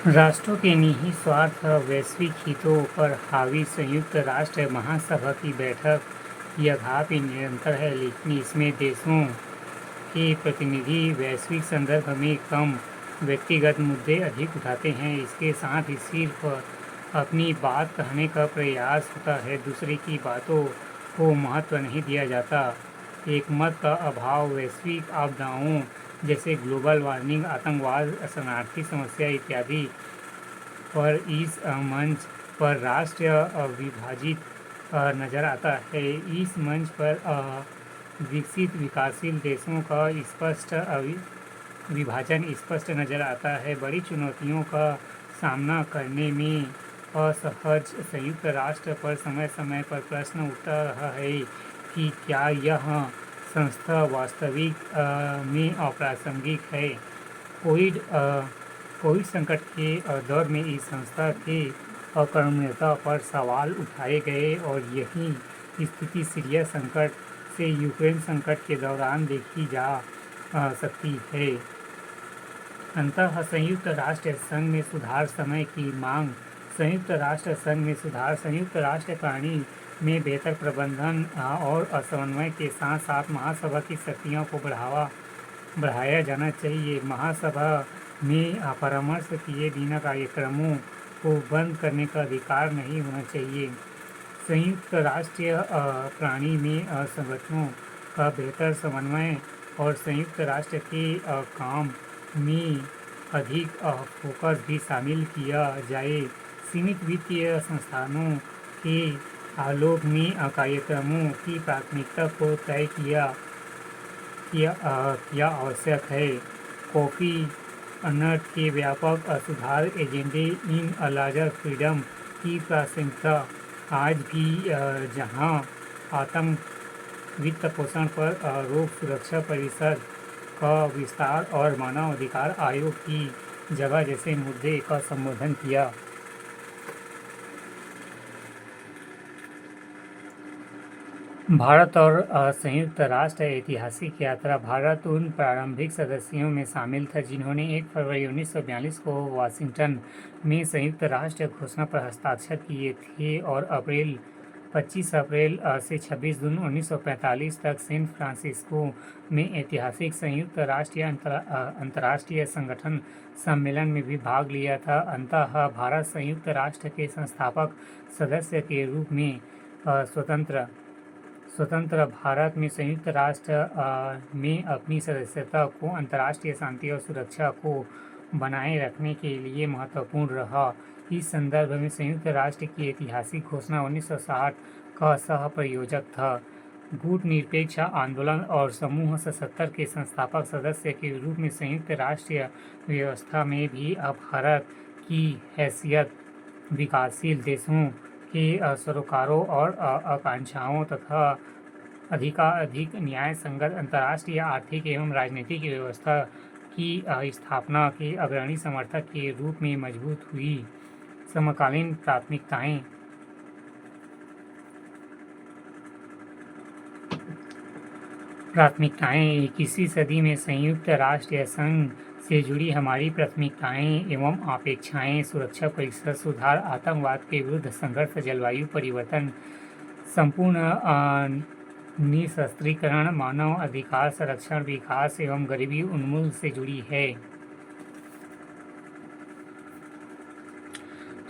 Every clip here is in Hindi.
राष्ट्रों के निहित स्वार्थ वैश्विक हितों पर हावी संयुक्त राष्ट्र महासभा की बैठक यद्यपि निरंतर है, लेकिन इसमें देशों के प्रतिनिधि वैश्विक संदर्भ में कम व्यक्तिगत मुद्दे अधिक उठाते हैं। इसके साथ ही सिर्फ अपनी बात कहने का प्रयास होता है, दूसरे की बातों को महत्व नहीं दिया जाता। एक मत का अभाव वैश्विक आपदाओं जैसे ग्लोबल वार्मिंग, आतंकवाद, शरणार्थी समस्या इत्यादि पर इस मंच पर राष्ट्र विभाजित नज़र आता है। इस मंच पर विकसित विकासशील देशों का स्पष्ट विभाजन स्पष्ट नज़र आता है। बड़ी चुनौतियों का सामना करने में असहज संयुक्त राष्ट्र पर समय समय पर प्रश्न उठता रहा है कि क्या यह संस्था वास्तविक में अप्रासंगिक है। कोविड संकट के दौर में इस संस्था के अकर्मण्यता पर सवाल उठाए गए और यही स्थिति सीरिया संकट से यूक्रेन संकट के दौरान देखी जा सकती है। अंततः संयुक्त राष्ट्र संघ में सुधार समय की मांग। संयुक्त राष्ट्र संघ में सुधार संयुक्त राष्ट्र प्रणाली में बेहतर प्रबंधन और समन्वय के साथ साथ महासभा की शक्तियों को बढ़ाया जाना चाहिए। महासभा में परामर्श किए बिना कार्यक्रमों को बंद करने का अधिकार नहीं होना चाहिए। संयुक्त राष्ट्रीय प्रणाली में संगठनों का बेहतर समन्वय और संयुक्त राष्ट्र के काम में अधिक फोकस भी शामिल किया जाए। सीमित वित्तीय संस्थानों के आलोक में कार्यक्रमों की प्राथमिकता को तय किया आवश्यक है। कॉफी अन्नट के व्यापक सुधार एजेंडे इन अ लार्जर फ्रीडम की प्रासंगिकता आज भी जहां आतंक, वित्त पोषण पर रोक, सुरक्षा परिषद का विस्तार और मानव अधिकार आयोग की जगह जैसे मुद्दे का संबोधन किया। भारत और संयुक्त राष्ट्र ऐतिहासिक यात्रा। भारत उन प्रारंभिक सदस्यों में शामिल था जिन्होंने 1 फरवरी 1942 को वाशिंगटन में संयुक्त राष्ट्र घोषणा पर हस्ताक्षर किए थे और 25 अप्रैल से 26 जून 1945 तक सैन फ्रांसिस्को में ऐतिहासिक संयुक्त राष्ट्र अंतर्राष्ट्रीय संगठन सम्मेलन में भी भाग लिया था। अंततः भारत संयुक्त राष्ट्र के संस्थापक सदस्य के रूप में स्वतंत्र भारत में संयुक्त राष्ट्र में अपनी सदस्यता को अंतर्राष्ट्रीय शांति और सुरक्षा को बनाए रखने के लिए महत्वपूर्ण रहा। इस संदर्भ में संयुक्त राष्ट्र की ऐतिहासिक घोषणा 1960 का सह प्रयोजक था। गुट-निरपेक्ष आंदोलन और समूह 77 के संस्थापक सदस्य के रूप में संयुक्त राष्ट्रीय व्यवस्था में भी भारत की हैसियत विकासशील देशों के सरोकारों और आकांक्षाओं तथा अधिक न्याय संगत अंतर्राष्ट्रीय आर्थिक एवं राजनीतिक व्यवस्था की स्थापना के अग्रणी समर्थक के रूप में मजबूत हुई। समकालीन प्राथमिकताएं। प्राथमिकताएं 21वीं सदी में संयुक्त राष्ट्र संघ से जुड़ी हमारी प्राथमिकताएं एवं अपेक्षाएं। सुरक्षा परिषद सुधार, आतंकवाद के विरुद्ध संघर्ष, जलवायु परिवर्तन, संपूर्ण निशस्त्रीकरण, मानव अधिकार संरक्षण, विकास एवं गरीबी उन्मूलन से जुड़ी है।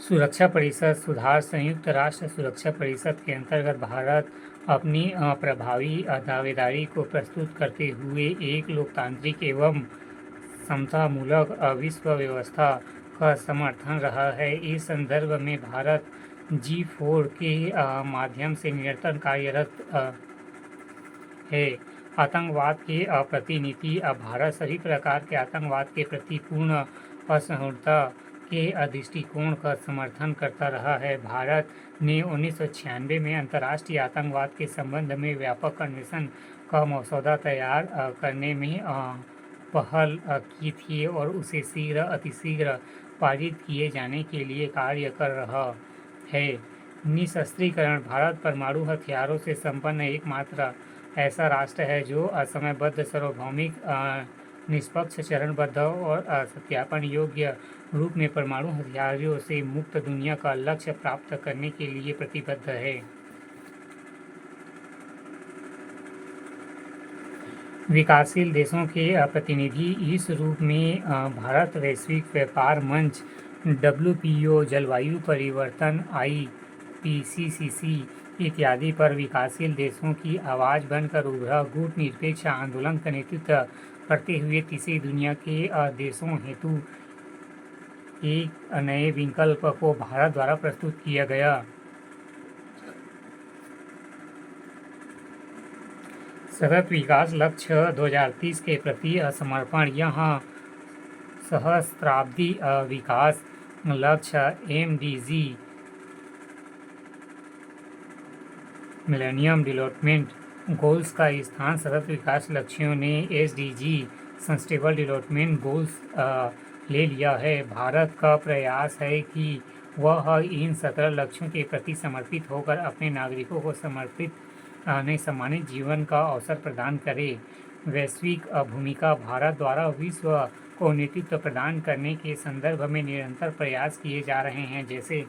सुरक्षा परिषद सुधार। संयुक्त राष्ट्र सुरक्षा परिषद के अंतर्गत भारत अपनी प्रभावी दावेदारी को प्रस्तुत करते हुए एक लोकतांत्रिक एवं समतामूलक विश्व व्यवस्था का समर्थन रहा है। इस संदर्भ में भारत G4 के माध्यम से निरंतर कार्यरत है। आतंकवाद के प्रति नीति। भारत सभी प्रकार के आतंकवाद के प्रति पूर्ण असहिष्णुता के दृष्टिकोण का समर्थन करता रहा है। भारत ने 1996 में अंतर्राष्ट्रीय आतंकवाद के संबंध में व्यापक कन्वेंशन का मसौदा तैयार करने में पहल की थी और उसे अतिशीघ्र पारित किए जाने के लिए कार्य कर रहा है। निशस्त्रीकरण। भारत परमाणु हथियारों से संपन्न एकमात्र ऐसा राष्ट्र है जो असमयबद्ध सार्वभौमिक निष्पक्ष, चरणबद्ध और सत्यापन योग्य रूप में परमाणु हथियारों से मुक्त दुनिया का लक्ष्य प्राप्त करने के लिए प्रतिबद्ध है। विकासशील देशों के प्रतिनिधि इस रूप में भारत वैश्विक व्यापार मंच WTO, जलवायु परिवर्तन IPCC इत्यादि पर विकासशील देशों की आवाज़ बनकर उभरा। गुट निरपेक्ष आंदोलन का नेतृत्व करते हुए तीसरी दुनिया के देशों हेतु एक नए विकल्प को भारत द्वारा प्रस्तुत किया गया। सतत विकास लक्ष्य 2030 के प्रति समर्पण। यह सहस्त्राब्दी विकास लक्ष्य MDG मिलेनियम डेवलपमेंट गोल्स का स्थान सतत विकास लक्ष्यों ने SDG सस्टेनेबल डेवलपमेंट गोल्स ले लिया है। भारत का प्रयास है कि वह इन 17 लक्ष्यों के प्रति समर्पित होकर अपने नागरिकों को सम्मानित जीवन का अवसर प्रदान करे। वैश्विक भूमिका। भारत द्वारा विश्व को नेतृत्व प्रदान करने के संदर्भ में निरंतर प्रयास किए जा रहे हैं, जैसे